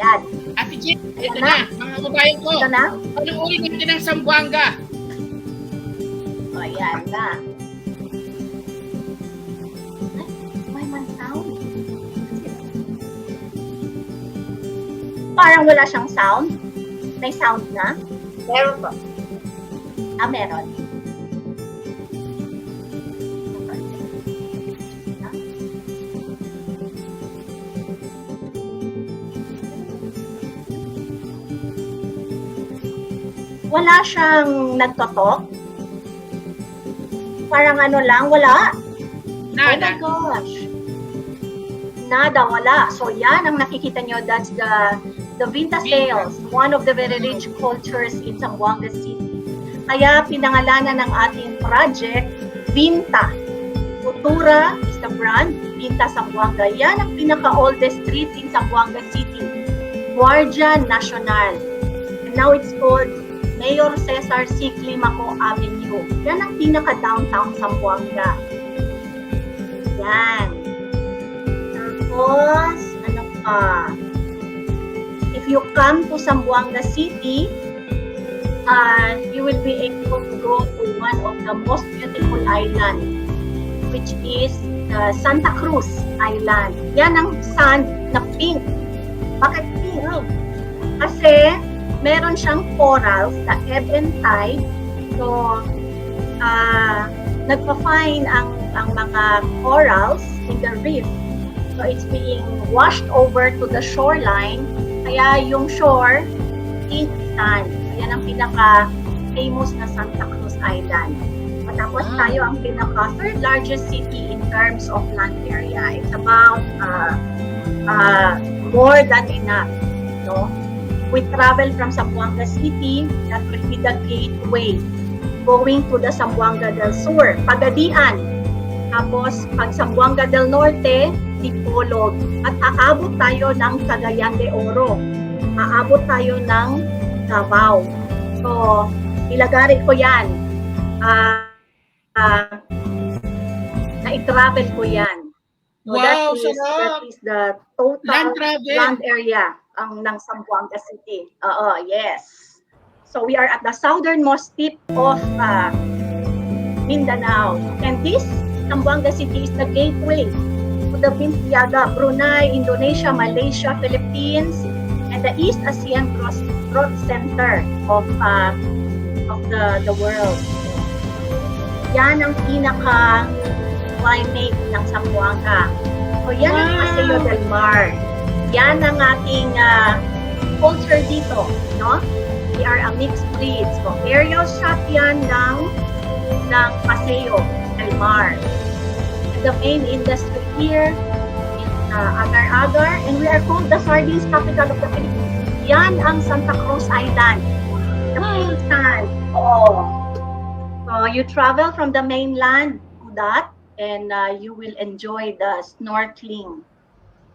Yan. Ate Jean, ito na, mga kababayan ko. Ito na? Panuorin natin ang Zamboanga. O, yan na. Ay, may man sound. Parang wala siyang sound. May sound na? Meron po. Meron. Wala siyang nagtotok? Parang ano lang, wala. Nada. Oh my gosh. Nada, wala. So yan ang nakikita nyo, that's the Vinta sales, one of the very rich cultures in Zamboanga City. Kaya pinangalanan ng ating project, Vinta. Futura is the brand, Vinta Zamboanga. Yan ang pinaka-oldest street in Zamboanga City. Guardia Nacional. And now it's called Mayor Cesar C. Climaco Avenue. Yan ang pinaka-downtown Zamboanga. Yan. Tapos, ano pa? If you come to Zamboanga City, you will be able to go to one of the most beautiful islands, which is the Santa Cruz Island. Yan ang sand na pink. Bakit pink? Kasi meron siyang corals, the ebb and tide. So, nagpa-fine ang mga corals in the reef. So, it's being washed over to the shoreline. Kaya yung shore, pink sand. Yan ang pinaka-famous na Santa Cruz Island. Tapos tayo ang pinaka-third largest city in terms of land area. It's about more than enough. No? We travel from Zamboanga City, that will be the gateway going to the Zamboanga del Sur, Pagadian. Tapos, pag Zamboanga del Norte, Dipolog. At aabot tayo ng Cagayan de Oro. Aabot tayo ng Davao. So, ilagari ko yan. Na-travel ko yan. So Wow, that is the total land area ng Zamboanga City. Yes. So we are at the southernmost tip of Mindanao. And this Zamboanga City is the gateway to the Vinta, Brunei, Indonesia, Malaysia, Philippines, and the East Asian Growth Center of the world. Yan ang pinaka-climate ng Zamboanga. So yan ang Paseo del Mar. Yan ang ating culture dito, no? We are a mixed breed. So aerial shot yan ng Paseo del Mar. And the main industry here is agar-agar, and we are called the sardines capital of the Philippines. Yan ang Santa Cruz Island. The pink sand. Oo. So you travel from the mainland to that, and you will enjoy the snorkeling.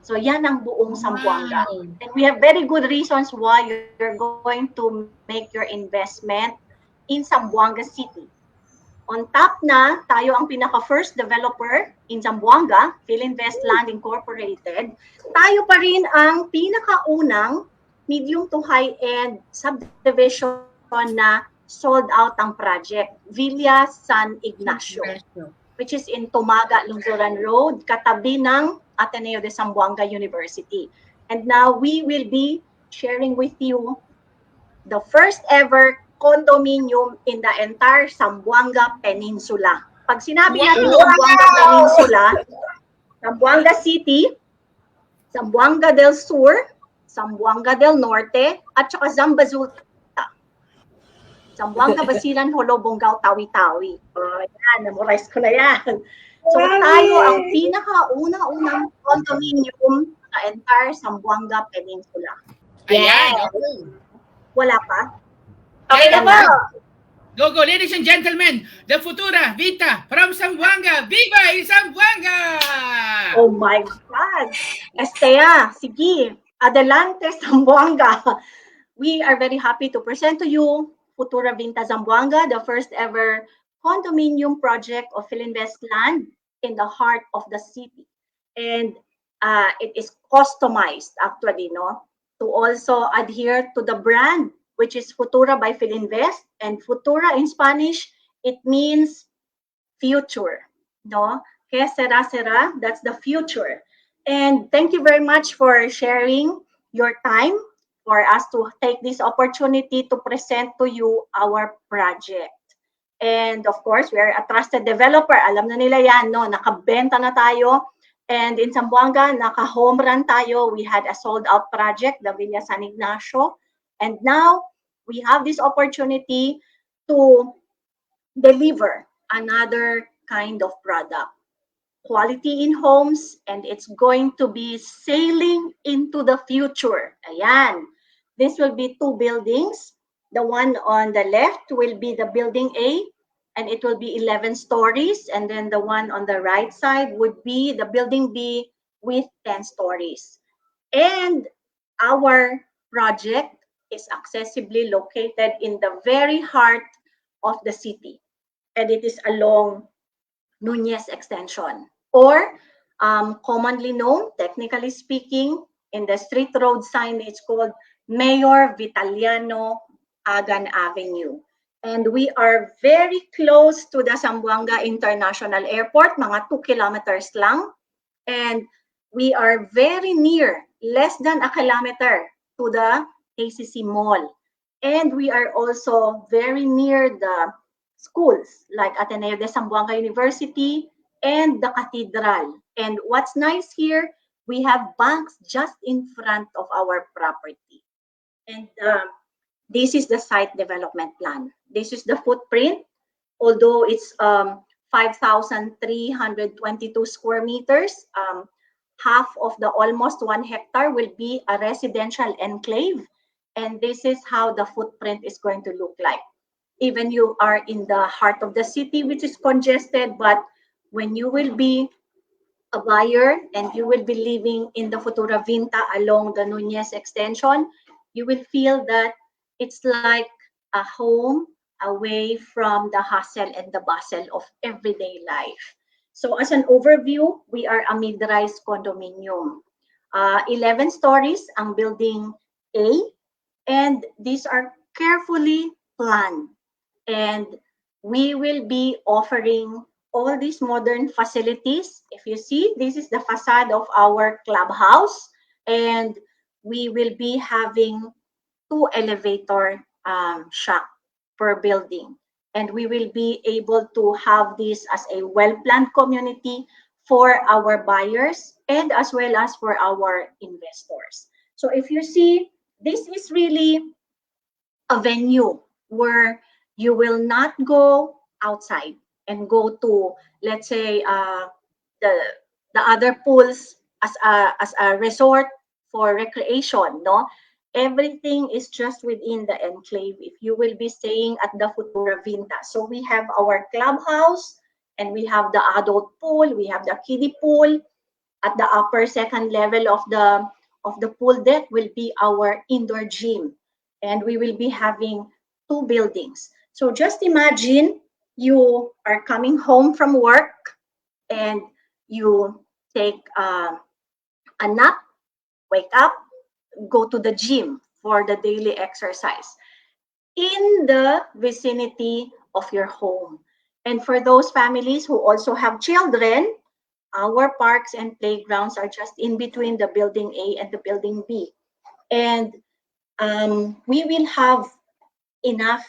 So yan ang buong Zamboanga. And we have very good reasons why you're going to make your investment in Zamboanga City. On top na, tayo ang pinaka-first developer in Zamboanga, Filinvest Land Incorporated. Tayo pa rin ang pinakaunang medium to high-end subdivision na sold out ang project, Villa San Ignacio, which is in Tumaga, Lunzuran Road, katabi ng Ateneo de Zamboanga University. And now we will be sharing with you the first ever condominium in the entire Zamboanga Peninsula. Pag sinabi natin Zamboanga Peninsula, Zamboanga City, Zamboanga del Sur, Zamboanga del Norte, at saka Zambazulta. Zamboanga, Basilan, Holo, Bonggao, Tawi-Tawi. Yan, memorize ko na yan. So tayo ang pinaka-unang condominium sa entire Zamboanga Peninsula. Ayan. Wala pa? Okay na ba? Go, ladies and gentlemen, the Futura, Vinta, from Zamboanga. Viva Zamboanga! Oh my God! Estea, sige, adelante Zamboanga. We are very happy to present to you Futura Vinta Zamboanga, the first ever condominium project of Filinvest land in the heart of the city. And it is customized actually, no? to also adhere to the brand, which is Futura by Filinvest. And Futura in Spanish, it means future, no? Que será, that's the future. And thank you very much for sharing your time for us to take this opportunity to present to you our project. And of course, we are a trusted developer. Alam na nila yan, no? Nakabenta na tayo. And in Zamboanga, naka-home run tayo. We had a sold-out project, the Villa San Ignacio. And now, we have this opportunity to deliver another kind of product. Quality in homes, and it's going to be sailing into the future. Ayan. This will be two buildings. The one on the left will be the building A, and it will be 11 stories. And then the one on the right side would be the building B with 10 stories. And our project is accessibly located in the very heart of the city. And it is along Nunez Extension, or commonly known, technically speaking, in the street road sign, it's called Mayor Vitaliano Agan Avenue. And we are very close to the Zamboanga International Airport, mga 2 kilometers lang. And we are very near, less than a kilometer, to the ACC Mall. And we are also very near the schools like Ateneo de Zamboanga University and the Cathedral. And what's nice here, we have banks just in front of our property. And this is the site development plan. This is the footprint, although it's 5,322 square meters. Half of the almost 1 hectare will be a residential enclave. And this is how the footprint is going to look like. Even you are in the heart of the city, which is congested, but when you will be a buyer and you will be living in the Futura Vinta along the Nunez extension, you will feel that it's like a home away from the hustle and the bustle of everyday life. So as an overview, we are a mid-rise condominium. 11 stories ang building A, and these are carefully planned. And we will be offering all these modern facilities. If you see, this is the facade of our clubhouse, and we will be having 2 elevator shack per building. And we will be able to have this as a well-planned community for our buyers and as well as for our investors. So if you see, this is really a venue where you will not go outside and go to, let's say, the other pools as a resort for recreation. No, everything is just within the enclave. If you will be staying at the Futura Vinta, so we have our clubhouse and we have the adult pool, we have the kiddie pool. At the upper second level of the pool deck will be our indoor gym, and we will be having 2 buildings. So just imagine you are coming home from work and you take a nap, wake up, go to the gym for the daily exercise in the vicinity of your home. And for those families who also have children, our parks and playgrounds are just in between the building A and the building B. And we will have enough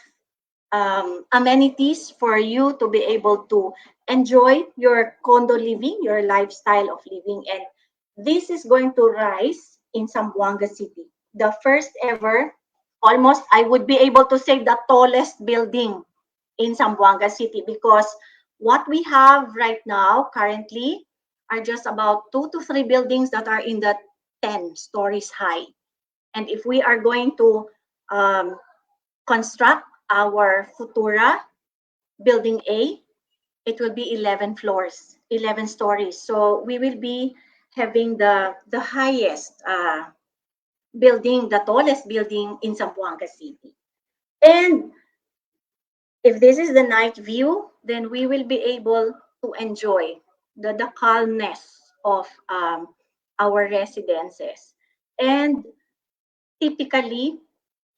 amenities for you to be able to enjoy your condo living, your lifestyle of living. And this is going to rise in Zamboanga City. The first ever, almost, I would be able to say the tallest building in Zamboanga City, because what we have right now currently are just about 2 to 3 buildings that are in the 10 stories high. And if we are going to construct our Futura building A, it will be 11 floors, 11 stories. So we will be having the highest building, the tallest building in Zamboanga City. And if this is the night view, then we will be able to enjoy the calmness of our residences. And typically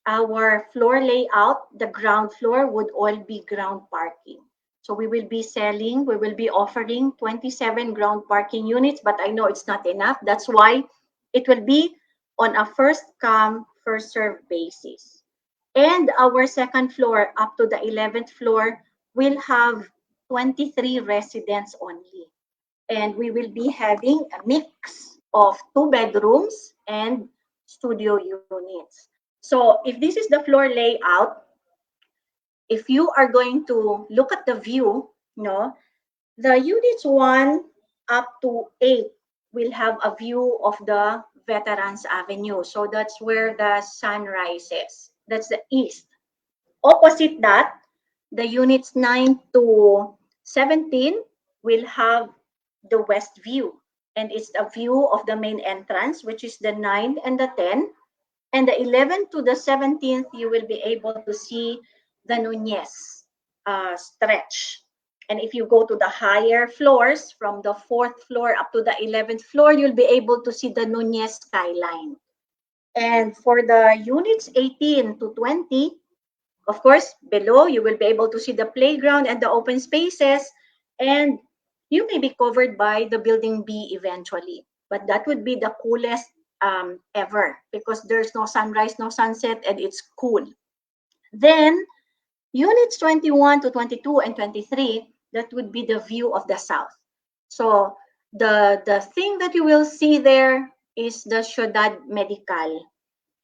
our floor layout, the ground floor would all be ground parking. So we will be offering 27 ground parking units, but I know it's not enough. That's why it will be on a first come, first served basis. And our second floor up to the 11th floor will have 23 residents only. And we will be having a mix of 2 bedrooms and studio units. So if this is the floor layout, if you are going to look at the view, the units 1 up to 8 will have a view of the Veterans Avenue. So that's where the sun rises. That's the east. Opposite that, the units 9 to 17 will have the west view. And it's a view of the main entrance, which is the 9 and the 10. And the 11th to the 17th, you will be able to see the Nunez stretch. And if you go to the higher floors, from the 4th floor up to the 11th floor, you'll be able to see the Nunez skyline. And for the units 18 to 20, of course, below, you will be able to see the playground and the open spaces, and you may be covered by the building B eventually. But that would be the coolest ever, because there's no sunrise, no sunset, and it's cool. Then, units 21 to 22 and 23, that would be the view of the south. So, the thing that you will see there is the Ciudad Medical.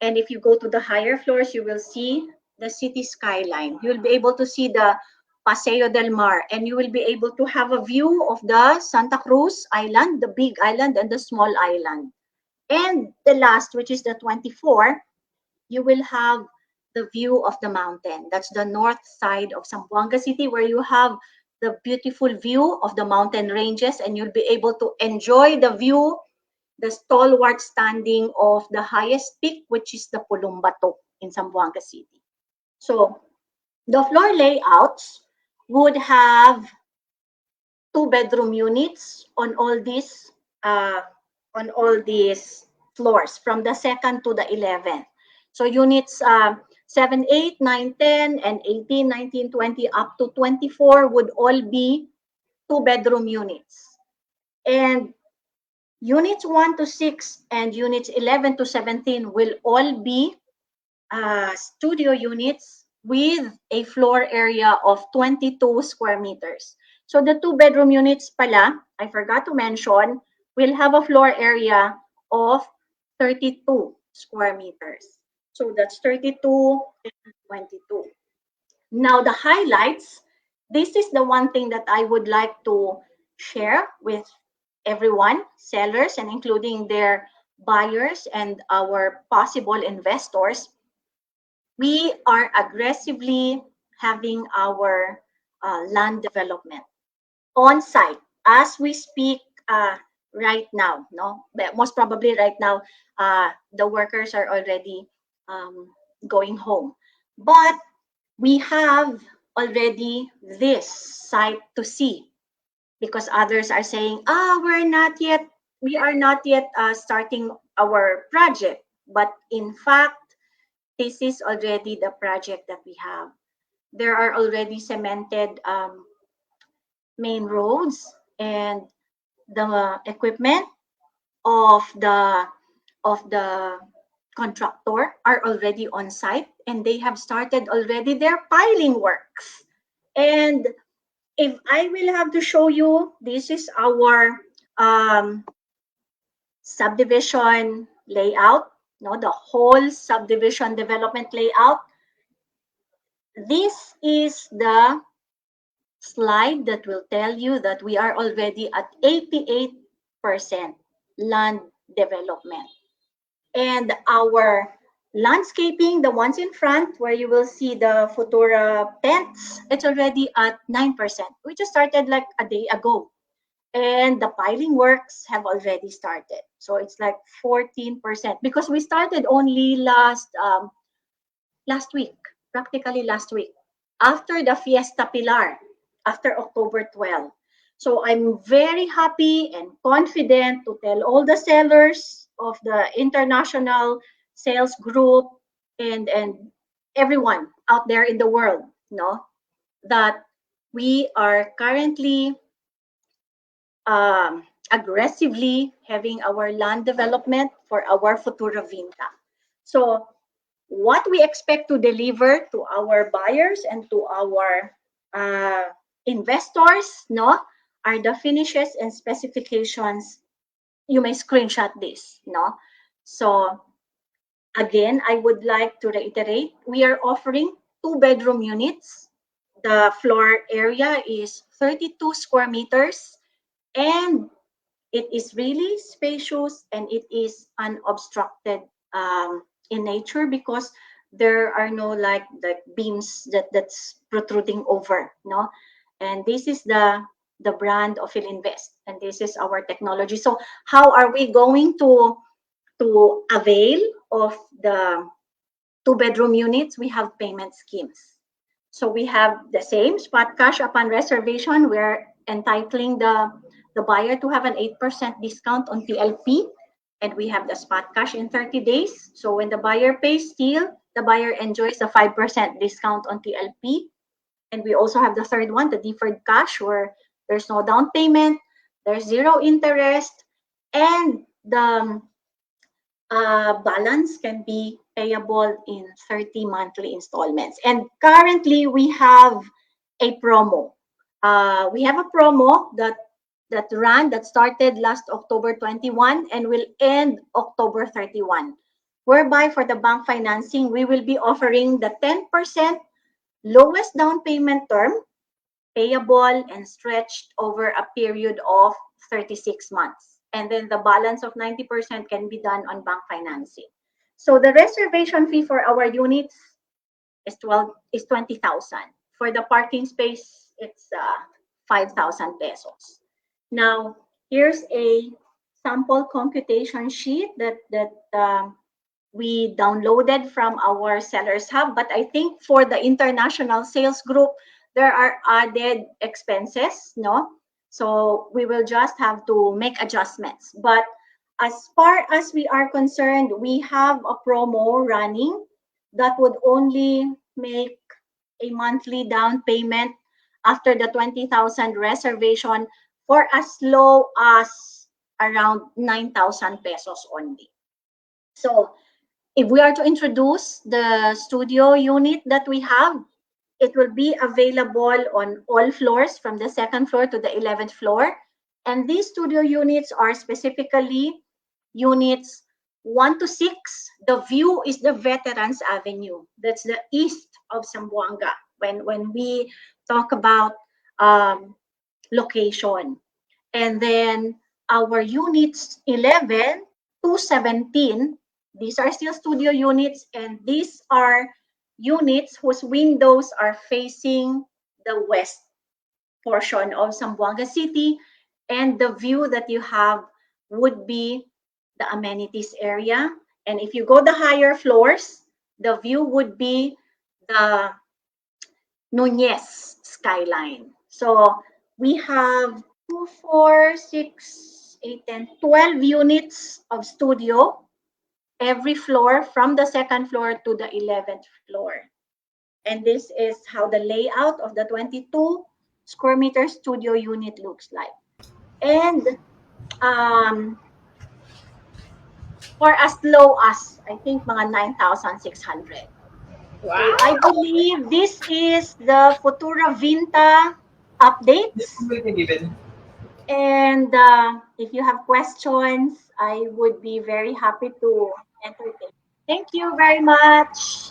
And if you go to the higher floors, you will see the city skyline. You'll be able to see the Paseo del Mar, and you will be able to have a view of the Santa Cruz Island, the big island, and the small island. And the last, which is the 24, you will have the view of the mountain. That's the north side of Zamboanga City, where you have the beautiful view of the mountain ranges, and you'll be able to enjoy the view, the stalwart standing of the highest peak, which is the Pulumbato in Zamboanga City. So the floor layouts would have 2 bedroom units uh, on all these floors, from the 2nd to the 11th. So units 7, 8, 9, 10, and 18, 19, 20 up to 24 would all be 2 bedroom units. And units 1 to 6 and units 11 to 17 will all be studio units with a floor area of 22 square meters. So the 2 bedroom units pala, I forgot to mention, will have a floor area of 32 square meters. So that's 32 and 22. Now the highlights, this is the one thing that I would like to share with everyone, sellers, and including their buyers and our possible investors. We are aggressively having our land development on site as we speak right now. No, but most probably right now, the workers are already going home, but we have already this site to see, because others are saying, we are not yet starting our project. But in fact, this is already the project that we have. There are already cemented main roads, and the equipment of the contractor are already on site, and they have started already their piling works. And if I will have to show you, this is our subdivision layout, the whole subdivision development layout. This is the slide that will tell you that we are already at 88% land development. And our landscaping, the ones in front where you will see the Futura tents, it's already at 9%. We just started like a day ago. And the piling works have already started. So it's like 14%, because we started only last week, practically last week, after the Fiesta Pilar, after October 12. So I'm very happy and confident to tell all the sellers of the international sales group, and everyone out there in the world, that we are currently aggressively having our land development for our Futura Vinta. So what we expect to deliver to our buyers and to our investors, are the finishes and specifications. You may screenshot this, So again, I would like to reiterate, we are offering 2-bedroom units. The floor area is 32 square meters, and it is really spacious, and it is unobstructed in nature, because there are no like beams that's protruding over, and this is the brand of Filinvest, and this is our technology. So how are we going to avail of the 2-bedroom units? We have payment schemes. So we have the same spot cash upon reservation. We're entitling the buyer to have an 8% discount on PLP, and we have the spot cash in 30 days. So when the buyer pays, still the buyer enjoys a 5% discount on PLP. And we also have the third one, the deferred cash, where there's no down payment, there's zero interest, and the balance can be payable in 30 monthly installments. And currently we have a promo. We have a promo that started last October 21 and will end October 31, whereby for the bank financing, we will be offering the 10% lowest down payment term, payable and stretched over a period of 36 months. And then the balance of 90% can be done on bank financing. So the reservation fee for our units is 20,000. For the parking space, it's 5,000 pesos. Now, here's a sample computation sheet that we downloaded from our Sellers Hub. But I think for the international sales group, there are added expenses, So we will just have to make adjustments. But as far as we are concerned, we have a promo running that would only make a monthly down payment after the 20,000 reservation for as low as around 9,000 pesos only. So if we are to introduce the studio unit that we have, it will be available on all floors from the 2nd floor to the 11th floor. And these studio units are specifically units 1 to 6. The view is the Veterans Avenue. That's the east of Zamboanga when we talk about location. And then our units 11 to 17, these are still studio units, and these are units whose windows are facing the west portion of Zamboanga City, and the view that you have would be the amenities area. And if you go the higher floors, the view would be the Nunez skyline. So we have 2, 4, 6, 8, and 12 units of studio, every floor from the 2nd floor to the 11th floor. And this is how the layout of the 22 square meter studio unit looks like. And for as low as, I think, mga 9,600. Wow. So I believe this is the Futura Vinta updates. And if you have questions, I would be very happy to entertain. Thank you very much.